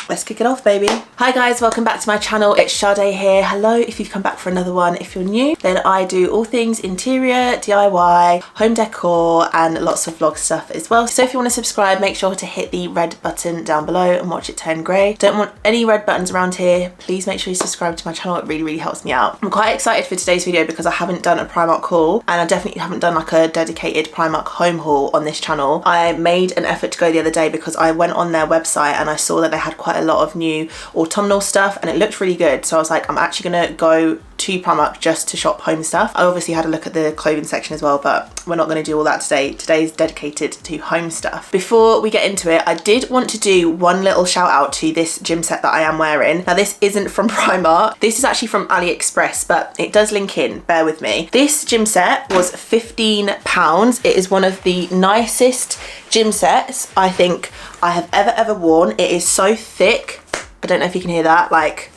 let's kick it off, baby. Hi guys, welcome back to my channel. It's Sade here. Hello if you've come back for another one. If you're new, then I do all things interior, DIY, home decor, and lots of vlog stuff as well. So if you want to subscribe, make sure to hit the red button down below and watch it turn grey. Don't want any red buttons around here. Please make sure you subscribe to my channel. It really helps me out. I'm quite excited for today's video because I haven't done a Primark haul, and I definitely haven't done like a dedicated Primark home haul on this channel. I made an effort to go the other day because I went on their website and I saw that they had quite a lot of new autumnal stuff and it looked really good. So I was like, I'm actually gonna go to Primark just to shop home stuff. I obviously had a look at the clothing section as well, but we're not going to do all that today. Today's dedicated to home stuff. Before we get into it, I did want to do one little shout out to this gym set that I am wearing. Now this isn't from Primark. This is actually from AliExpress, but it does link in, bear with me. This gym set was £15. It is one of the nicest gym sets I think I have ever worn. It is so thick. I don't know if you can hear that, like,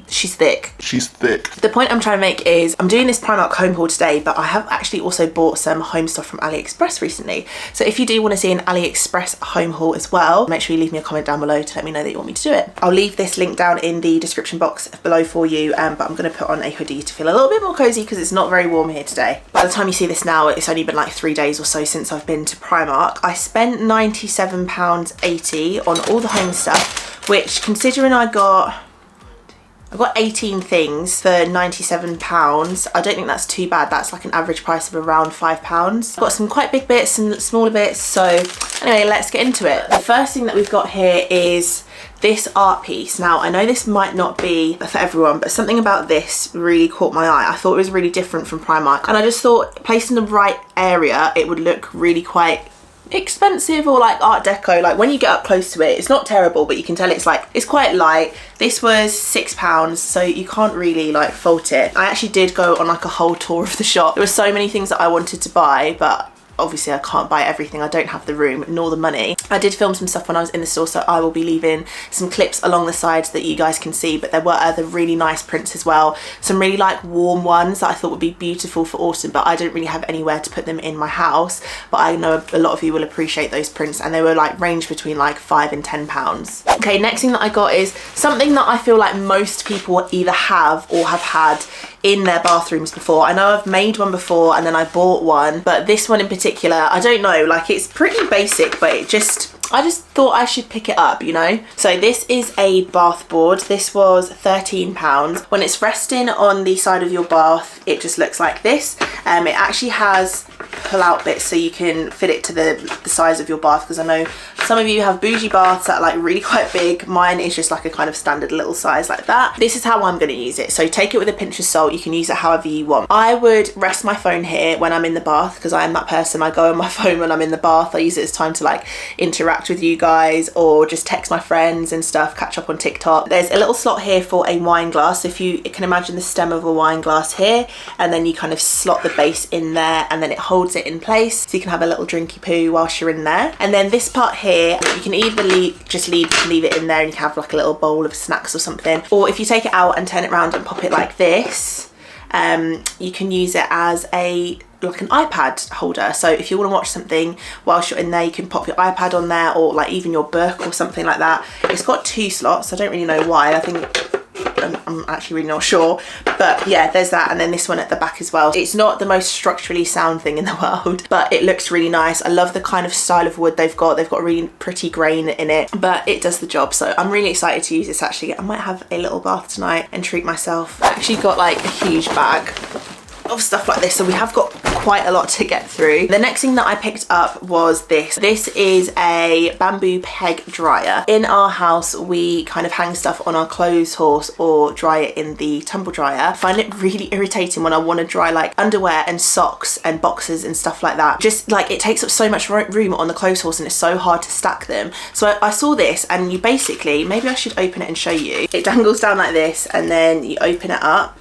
she's thick. She's thick. The point I'm trying to make is I'm doing this Primark home haul today, but I have actually also bought some home stuff from AliExpress recently. So if you do want to see an AliExpress home haul as well, make sure you leave me a comment down below to let me know that you want me to do it. I'll leave this link down in the description box below for you, but I'm going to put on a hoodie to feel a little bit more cozy because it's not very warm here today. By the time you see this now, it's only been like 3 days or so since I've been to Primark. I spent £97.80 on all the home stuff, which, considering I got 18 things for £97. I don't think that's too bad. That's like an average price of around £5. I've got some quite big bits and smaller bits. So anyway, let's get into it. The first thing that we've got here is this art piece. Now, I know this might not be for everyone, but something about this really caught my eye. I thought it was really different from Primark. And I just thought, placed in the right area, it would look really quite expensive or like art deco. Like when you get up close to it, it's not terrible, but you can tell it's like, it's quite light. This was £6, so you can't really like fault it. I actually did go on like a whole tour of the shop. There were so many things that I wanted to buy, but obviously I can't buy everything. I don't have the room nor the money. I did film some stuff when I was in the store, so I will be leaving some clips along the sides that you guys can see, but there were other really nice prints as well. Some really like warm ones that I thought would be beautiful for autumn, but I don't really have anywhere to put them in my house. But I know a lot of you will appreciate those prints, and they were like ranged between like £5 and £10. Okay, next thing that I got is something that I feel like most people either have or have had in their bathrooms before. I know I've made one before and then I bought one, but this one in particular, I don't know, like it's pretty basic, but I just thought I should pick it up, you know? So this is a bath board. This was £13. When it's resting on the side of your bath, it just looks like this. It actually has pull-out bits so you can fit it to the size of your bath, because I know some of you have bougie baths that are like really quite big. Mine is just like a kind of standard little size like that. This is how I'm going to use it, so take it with a pinch of salt. You can use it however you want. I would rest my phone here when I'm in the bath, because I am that person. I go on my phone when I'm in the bath. I use it as time to like interact with you guys or just text my friends and stuff, catch up on TikTok. There's a little slot here for a wine glass. If you can imagine the stem of a wine glass here, and then you kind of slot the base in there and then it holds it in place, so you can have a little drinky poo whilst you're in there. And then this part here, you can either leave it in there and you can have like a little bowl of snacks or something, or if you take it out and turn it around and pop it like this, you can use it as like an iPad holder. So if you want to watch something whilst you're in there, you can pop your iPad on there, or like even your book or something like that. It's got 2 slots. I don't really know why. I think I'm actually really not sure, but yeah, there's that, and then this one at the back as well. It's not the most structurally sound thing in the world, but it looks really nice. I love the kind of style of wood they've got. They've got a really pretty grain in it, but it does the job. So I'm really excited to use this. Actually, I might have a little bath tonight and treat myself. I actually got like a huge bag of stuff like this, so we have got quite a lot to get through. The next thing that I picked up was this. This is a bamboo peg dryer. In our house, we kind of hang stuff on our clothes horse or dry it in the tumble dryer. I find it really irritating when I want to dry like underwear and socks and boxes and stuff like that. Just like it takes up so much room on the clothes horse and it's so hard to stack them. So I saw this, and you basically, maybe I should open it and show you. It dangles down like this, and then you open it up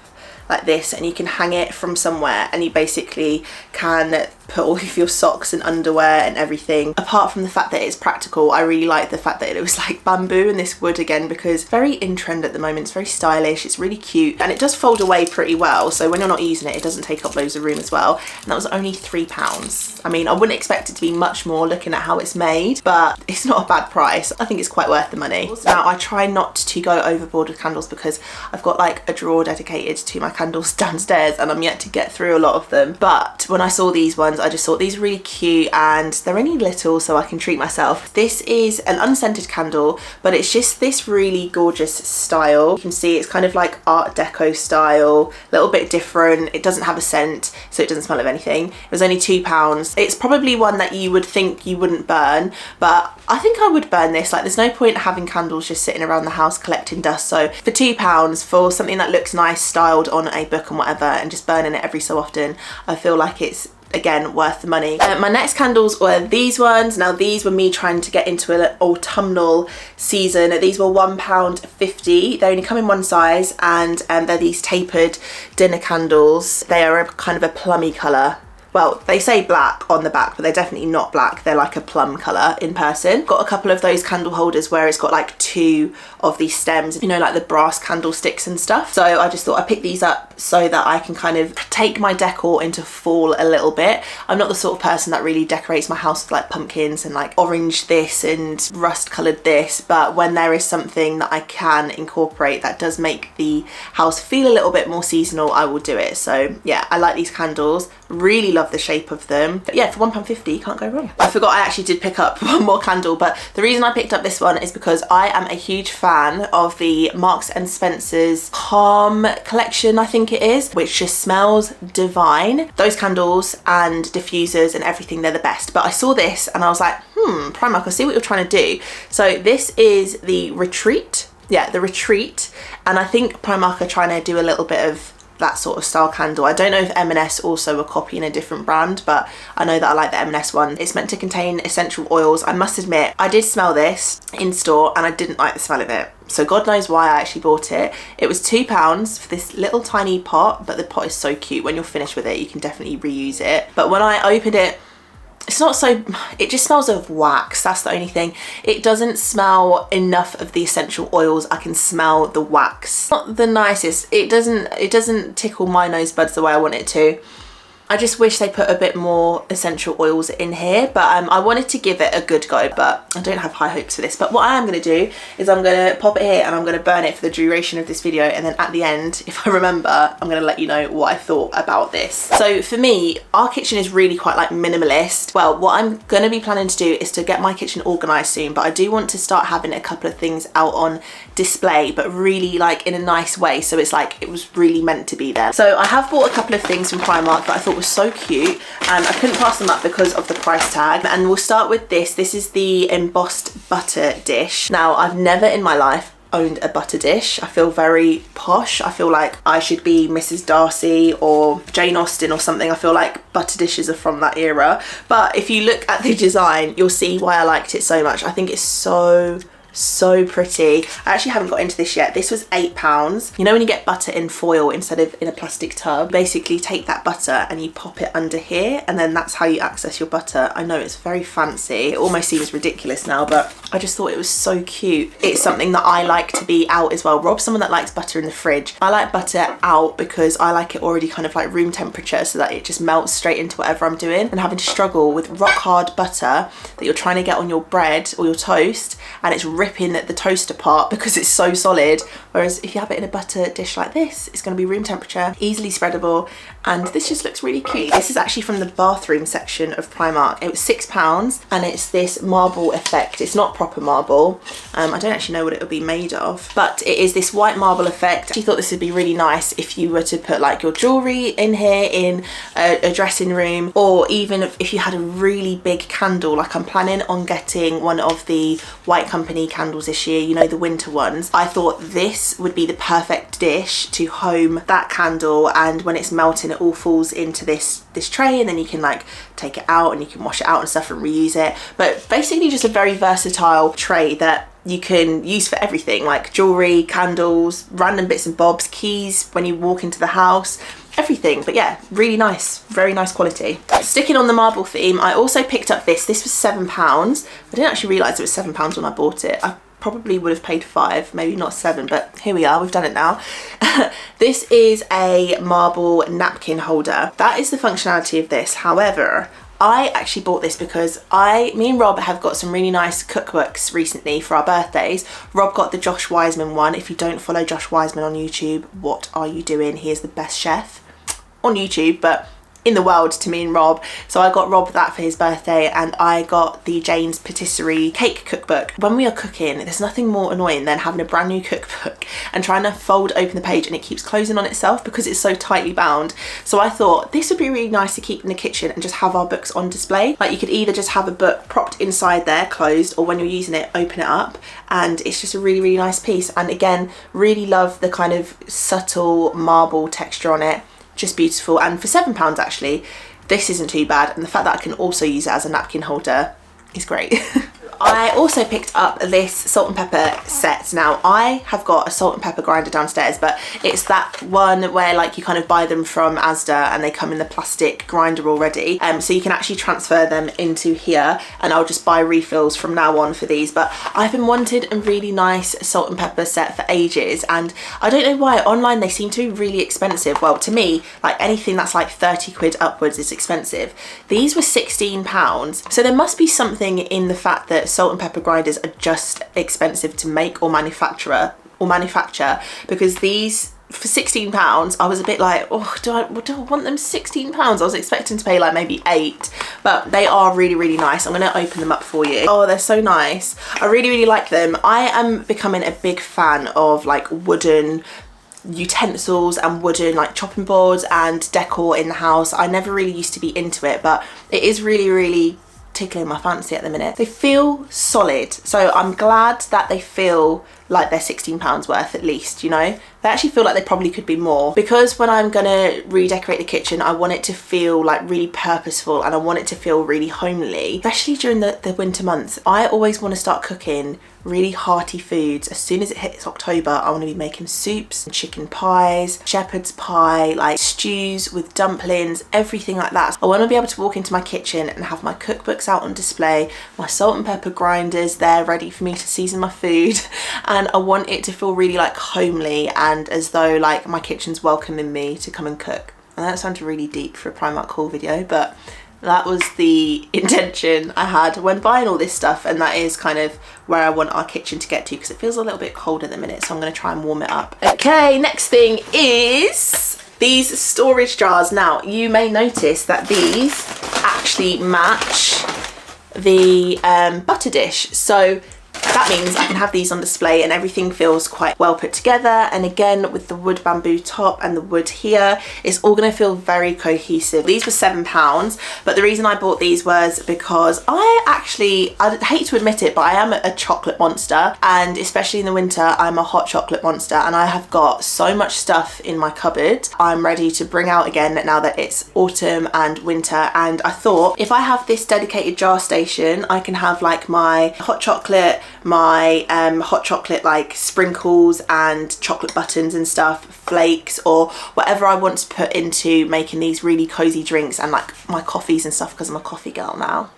like this and you can hang it from somewhere, and you basically can put all of your socks and underwear and everything. Apart from the fact that it's practical, I really like the fact that it was like bamboo and this wood again, because very in trend at the moment. It's very stylish, it's really cute, and it does fold away pretty well, so when you're not using it, it doesn't take up loads of room as well. And that was only £3. I mean, I wouldn't expect it to be much more looking at how it's made, but it's not a bad price. I think it's quite worth the money. Now, I try not to go overboard with candles because I've got like a drawer dedicated to my candles downstairs and I'm yet to get through a lot of them. But when I saw these ones, I just thought these are really cute and they're only little, so I can treat myself. This is an unscented candle, but it's just this really gorgeous style. You can see it's kind of like Art Deco style, a little bit different. It doesn't have a scent, so it doesn't smell of anything. It was only £2. It's probably one that you would think you wouldn't burn, but I think I would burn this. Like, there's no point having candles just sitting around the house collecting dust. So for £2 for something that looks nice, styled on a book and whatever, and just burning it every so often, I feel like it's, again, worth the money. My next candles were these ones. Now, these were me trying to get into an autumnal season. These were £1.50. They only come in one size, and they're these tapered dinner candles. They are a kind of a plummy colour. Well, they say black on the back, but they're definitely not black. They're like a plum colour in person. Got a couple of those candle holders where it's got like 2 of these stems, you know, like the brass candlesticks and stuff. So I just thought I'd pick these up so that I can kind of take my decor into fall a little bit. I'm not the sort of person that really decorates my house with like pumpkins and like orange this and rust coloured this, but when there is something that I can incorporate that does make the house feel a little bit more seasonal, I will do it. So yeah, I like these candles. Really love the shape of them. But yeah, for £1.50 you can't go wrong. I forgot I actually did pick up one more candle, but the reason I picked up this one is because I am a huge fan of the Marks and Spencer's Calm collection, I think it is, which just smells divine. Those candles and diffusers and everything, they're the best. But I saw this and I was like, Primark, I see what you're trying to do. So this is the Retreat. Yeah, the Retreat. And I think Primark are trying to do a little bit of that sort of style candle. I don't know if M&S also are copying a different brand, but I know that I like the M&S one. It's meant to contain essential oils. I must admit, I did smell this in store and I didn't like the smell of it. So God knows why I actually bought it. It was £2 for this little tiny pot, but the pot is so cute. When you're finished with it, you can definitely reuse it. But when I opened it, it's not so, it just smells of wax. That's the only thing. It doesn't smell enough of the essential oils. I can smell the wax. Not the nicest. It doesn't tickle my nose buds the way I want it to. I just wish they put a bit more essential oils in here, but I wanted to give it a good go, but I don't have high hopes for this. But what I am going to do is I'm going to pop it here and I'm going to burn it for the duration of this video, and then at the end, if I remember, I'm going to let you know what I thought about this. So for me, our kitchen is really quite like minimalist. Well, what I'm going to be planning to do is to get my kitchen organised soon, but I do want to start having a couple of things out on display, but really like in a nice way, so it's like it was really meant to be there. So I have bought a couple of things from Primark that I thought was so cute, and I couldn't pass them up because of the price tag. And we'll start with this. This is the embossed butter dish. Now, I've never in my life owned a butter dish. I feel very posh. I feel like I should be Mrs. Darcy or Jane Austen or something. I feel like butter dishes are from that era. But if you look at the design, you'll see why I liked it so much. I think it's so pretty. I actually haven't got into this yet. This was £8. You know when you get butter in foil instead of in a plastic tub? Basically take that butter and you pop it under here, and then that's how you access your butter. I know it's very fancy. It almost seems ridiculous now, but I just thought it was so cute. It's something that I like to be out as well. Rob's someone that likes butter in the fridge. I like butter out because I like it already kind of like room temperature, so that it just melts straight into whatever I'm doing, and having to struggle with rock hard butter that you're trying to get on your bread or your toast, and it's ripping the toast apart because it's so solid. Whereas if you have it in a butter dish like this, it's going to be room temperature, easily spreadable, and this just looks really cute. This is actually from the bathroom section of Primark. It was £6 and it's this marble effect. It's not proper marble. I don't actually know what it would be made of, but it is this white marble effect. I thought this would be really nice if you were to put like your jewellery in here in a dressing room, or even if you had a really big candle. Like I'm planning on getting one of the White Company candles this year, you know, the winter ones. I thought this would be the perfect dish to home that candle, and when it's melting it all falls into this tray, and then you can like take it out and you can wash it out and stuff and reuse it. But basically just a very versatile tray that you can use for everything, like jewellery, candles, random bits and bobs, keys when you walk into the house. everything. But yeah, really nice, very nice quality. Sticking on the marble theme, I also picked up this. This was £7. I didn't actually realise it was £7 when I bought it. I probably would have paid 5, maybe not 7, but here we are, we've done it now. This is a marble napkin holder. That is the functionality of this. However, I actually bought this because me and Rob have got some really nice cookbooks recently for our birthdays. Rob got the Josh Wiseman one. If you don't follow Josh Wiseman on YouTube, what are you doing? He is the best chef on YouTube, but in the world to me and Rob. So I got Rob that for his birthday, and I got the Jane's Patisserie cake cookbook. When we are cooking, there's nothing more annoying than having a brand new cookbook and trying to fold open the page and it keeps closing on itself because it's so tightly bound. So I thought this would be really nice to keep in the kitchen and just have our books on display. Like, you could either just have a book propped inside there closed, or when you're using it, open it up, and it's just a really, really nice piece. And again, really love the kind of subtle marble texture on it. Just beautiful. And for £7 actually, this isn't too bad, and the fact that I can also use it as a napkin holder is great. I also picked up this salt and pepper set. Now, I have got a salt and pepper grinder downstairs, but it's that one where like you kind of buy them from Asda and they come in the plastic grinder already. So you can actually transfer them into here, and I'll just buy refills from now on for these. But I've been wanting a really nice salt and pepper set for ages, and I don't know why online they seem to be really expensive. Well, to me, like anything that's like 30 quid upwards is expensive. These were £16. So there must be something in the fact that salt and pepper grinders are just expensive to make or manufacture, because these for £16, I was a bit like, oh, do I want them £16? I was expecting to pay like maybe 8, but they are really, really nice. I'm gonna open them up for you. Oh, they're so nice. I really, really like them. I am becoming a big fan of like wooden utensils and wooden like chopping boards and decor in the house. I never really used to be into it, but it is really, really tickling my fancy at the minute. They feel solid, so I'm glad that they feel like they're £16 worth at least, you know. They actually feel like they probably could be more, because when I'm gonna redecorate the kitchen, I want it to feel like really purposeful and I want it to feel really homely, especially during the winter months. I always want to start cooking really hearty foods. As soon as it hits October, I want to be making soups, chicken pies, shepherd's pie, like stews with dumplings, everything like that. I want to be able to walk into my kitchen and have my cookbooks out on display, my salt and pepper grinders there ready for me to season my food, and I want it to feel really like homely and as though like my kitchen's welcoming me to come and cook. And that sounded really deep for a Primark haul video, but that was the intention I had when buying all this stuff, and that is kind of where I want our kitchen to get to, because it feels a little bit cold at the minute, so I'm going to try and warm it up. Okay, next thing is these storage jars. Now, you may notice that these actually match the butter dish, so that means I can have these on display and everything feels quite well put together. And again, with the wood bamboo top and the wood here, it's all going to feel very cohesive. These were £7, but the reason I bought these was because I hate to admit it, but I am a chocolate monster, and especially in the winter, I'm a hot chocolate monster, and I have got so much stuff in my cupboard I'm ready to bring out again now that it's autumn and winter. And I thought, if I have this dedicated jar station, I can have like my hot chocolate, my hot chocolate like sprinkles and chocolate buttons and stuff, flakes, or whatever I want to put into making these really cozy drinks, and like my coffees and stuff, because I'm a coffee girl now.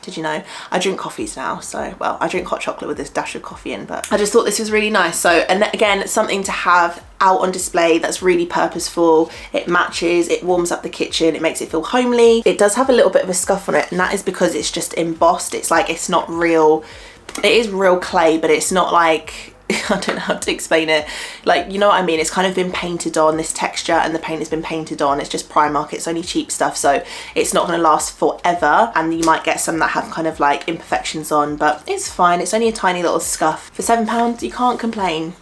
Did you know? I drink coffees now, so, well, I drink hot chocolate with this dash of coffee in, but I just thought this was really nice. So, and again, something to have out on display that's really purposeful. It matches, it warms up the kitchen, it makes it feel homely. It does have a little bit of a scuff on it, and that is because it's just embossed. It's like, it's not real, it is real clay, but it's not like, I don't know how to explain it, like, you know what I mean, it's kind of been painted on, this texture, and the paint has been painted on. It's just Primark, it's only cheap stuff, so it's not going to last forever, and you might get some that have kind of like imperfections on, but it's fine. It's only a tiny little scuff. For £7, you can't complain.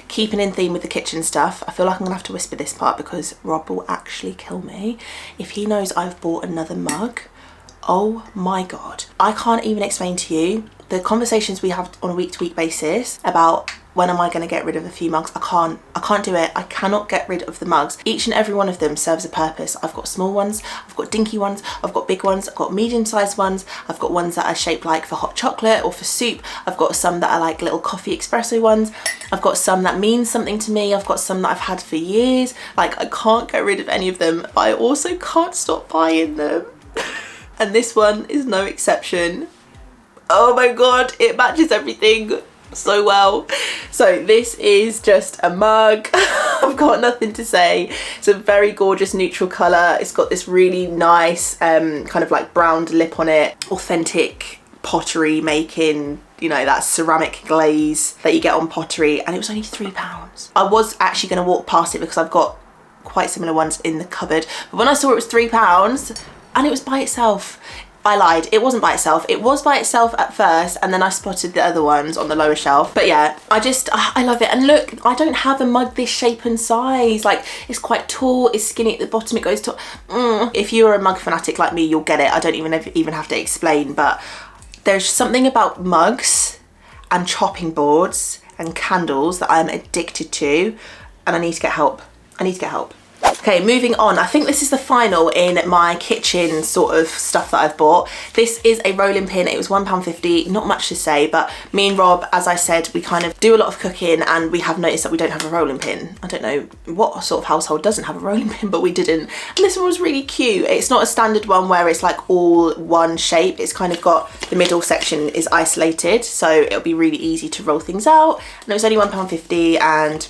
Keeping in theme with the kitchen stuff, I feel like I'm gonna have to whisper this part because Rob will actually kill me if he knows I've bought another mug. Oh my god, I can't even explain to you the conversations we have on a week-to-week basis about when am I going to get rid of a few mugs? I can't do it. I cannot get rid of the mugs. Each and every one of them serves a purpose. I've got small ones, I've got dinky ones, I've got big ones, I've got medium-sized ones, I've got ones that are shaped like for hot chocolate or for soup, I've got some that are like little coffee espresso ones, I've got some that mean something to me, I've got some that I've had for years. Like, I can't get rid of any of them, but I also can't stop buying them. And this one is no exception. Oh my god, it matches everything so well. So this is just a mug. I've got nothing to say. It's a very gorgeous neutral colour. It's got this really nice kind of like browned lip on it. Authentic pottery making, you know, that ceramic glaze that you get on pottery, and it was only £3. I was actually going to walk past it because I've got quite similar ones in the cupboard, but when I saw it was £3 and it was by itself, I lied. It wasn't by itself. It was by itself at first, and then I spotted the other ones on the lower shelf. But yeah, I love it. And look, I don't have a mug this shape and size. Like, it's quite tall, it's skinny at the bottom, it goes to... If you're a mug fanatic like me, you'll get it. I don't even have to explain, but there's something about mugs and chopping boards and candles that I'm addicted to, and I need to get help. I need to get help. Okay, moving on. I think this is the final in my kitchen sort of stuff that I've bought. This is a rolling pin. It was £1.50, not much to say, but me and Rob, as I said, we kind of do a lot of cooking and we have noticed that we don't have a rolling pin. I don't know what sort of household doesn't have a rolling pin, but we didn't. And this one was really cute. It's not a standard one where it's like all one shape. It's kind of got, the middle section is isolated, so it'll be really easy to roll things out. And it was only £1.50 and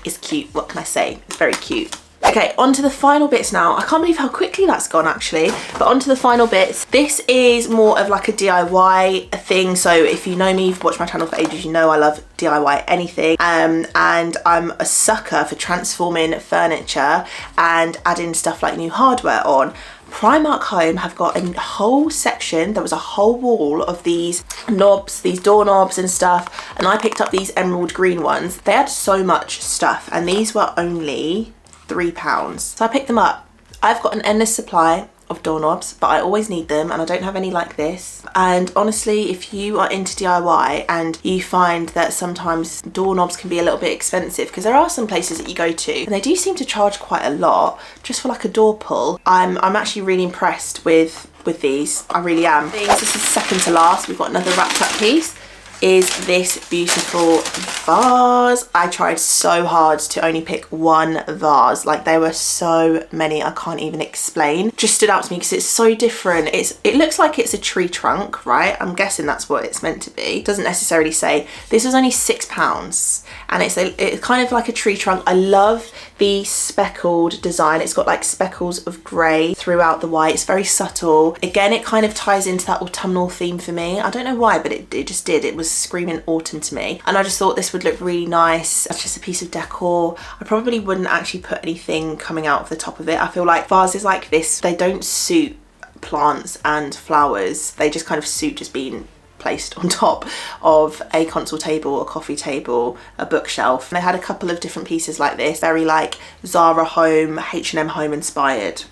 it's cute. What can I say? It's very cute. Okay, on to the final bits now. I can't believe how quickly that's gone actually, but on to the final bits. This is more of like a DIY thing, so if you know me, you've watched my channel for ages, you know I love DIY anything, and I'm a sucker for transforming furniture and adding stuff like new hardware on. Primark Home have got a whole section, there was a whole wall of these knobs, these doorknobs and stuff, and I picked up these emerald green ones. They had so much stuff, and these were only £3. So I picked them up. I've got an endless supply of doorknobs, but I always need them and I don't have any like this. And honestly, if you are into DIY and you find that sometimes doorknobs can be a little bit expensive, because there are some places that you go to and they do seem to charge quite a lot just for like a door pull, I'm actually really impressed with these. I really am. This is second to last. We've got another wrapped up piece. Is this beautiful vase. I tried so hard to only pick one vase. Like, there were so many I can't even explain. Just stood out to me because it's so different. It looks like it's a tree trunk, right? I'm guessing that's what it's meant to be. It doesn't necessarily say. This was only £6 and it's kind of like a tree trunk. I love the speckled design. It's got like speckles of grey throughout the white. It's very subtle. Again, it kind of ties into that autumnal theme for me. I don't know why, but it just did. It was screaming autumn to me, and I just thought this would look really nice as just a piece of decor. I probably wouldn't actually put anything coming out of the top of it. I feel like vases like this, they don't suit plants and flowers. They just kind of suit just being placed on top of a console table, a coffee table, a bookshelf. And I had a couple of different pieces like this, very like Zara home, H&M home inspired.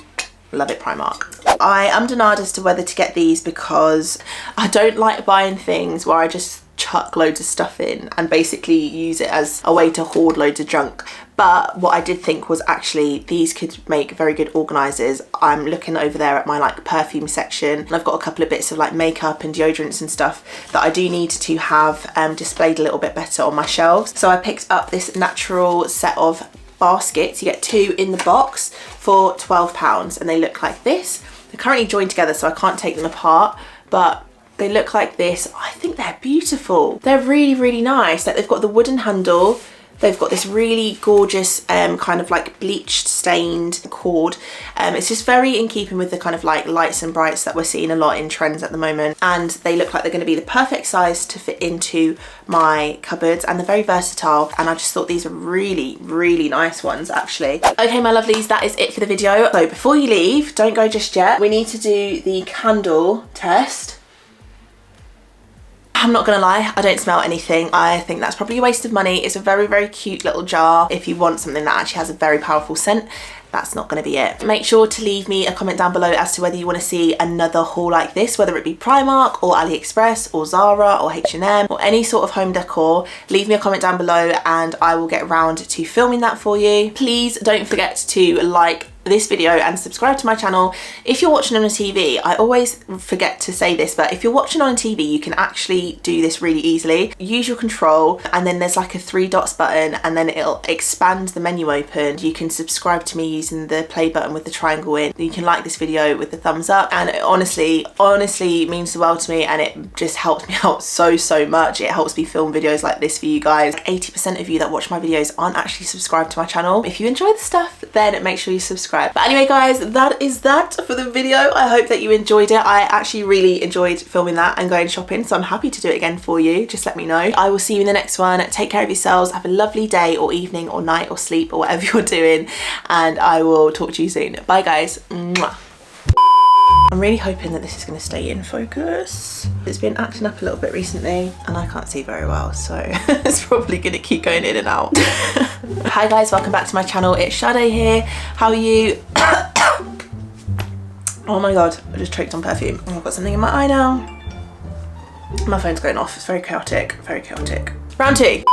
Love it, Primark. I am denied as to whether to get these because I don't like buying things where I just chuck loads of stuff in and basically use it as a way to hoard loads of junk. But what I did think was actually these could make very good organisers. I'm looking over there at my like perfume section, and I've got a couple of bits of like makeup and deodorants and stuff that I do need to have displayed a little bit better on my shelves. So I picked up this natural set of baskets. You get 2 in the box for £12 and they look like this. They're currently joined together so I can't take them apart, but they look like this. I think they're beautiful. They're really, really nice. Like, they've got the wooden handle. They've got this really gorgeous kind of like bleached stained cord. It's just very in keeping with the kind of like lights and brights that we're seeing a lot in trends at the moment. And they look like they're going to be the perfect size to fit into my cupboards, and they're very versatile. And I just thought these are really, really nice ones actually. Okay, my lovelies, that is it for the video. So before you leave, don't go just yet. We need to do the candle test. I'm not gonna lie, I don't smell anything. I think that's probably a waste of money. It's a very, very cute little jar if you want something that actually has a very powerful scent. that's not going to be it. Make sure to leave me a comment down below as to whether you want to see another haul like this, whether it be Primark or AliExpress or Zara or H&M or any sort of home decor. Leave me a comment down below and I will get around to filming that for you. Please don't forget to like this video and subscribe to my channel. If you're watching on a TV, I always forget to say this, but if you're watching on a TV, you can actually do this really easily. Use your control and then there's like a 3 dots button and then it'll expand the menu open. You can subscribe to me using the play button with the triangle in. You can like this video with the thumbs up, and it honestly means the world to me, and it just helps me out so much. It helps me film videos like this for you guys. 80% of you that watch my videos aren't actually subscribed to my channel. If you enjoy the stuff, then make sure you subscribe. But anyway guys, that is that for the video. I hope that you enjoyed it. I actually really enjoyed filming that and going shopping, so I'm happy to do it again for you. Just let me know. I will see you in the next one. Take care of yourselves. Have a lovely day or evening or night or sleep or whatever you're doing, and I will talk to you soon. Bye guys. Mwah. I'm really hoping that this is going to stay in focus. It's been acting up a little bit recently and I can't see very well, so it's probably going to keep going in and out. Hi guys, welcome back to my channel. It's Sade here. How are you? Oh my god, I just choked on perfume. Oh, I've got something in my eye now. My phone's going off. It's very chaotic, very chaotic. Round 2.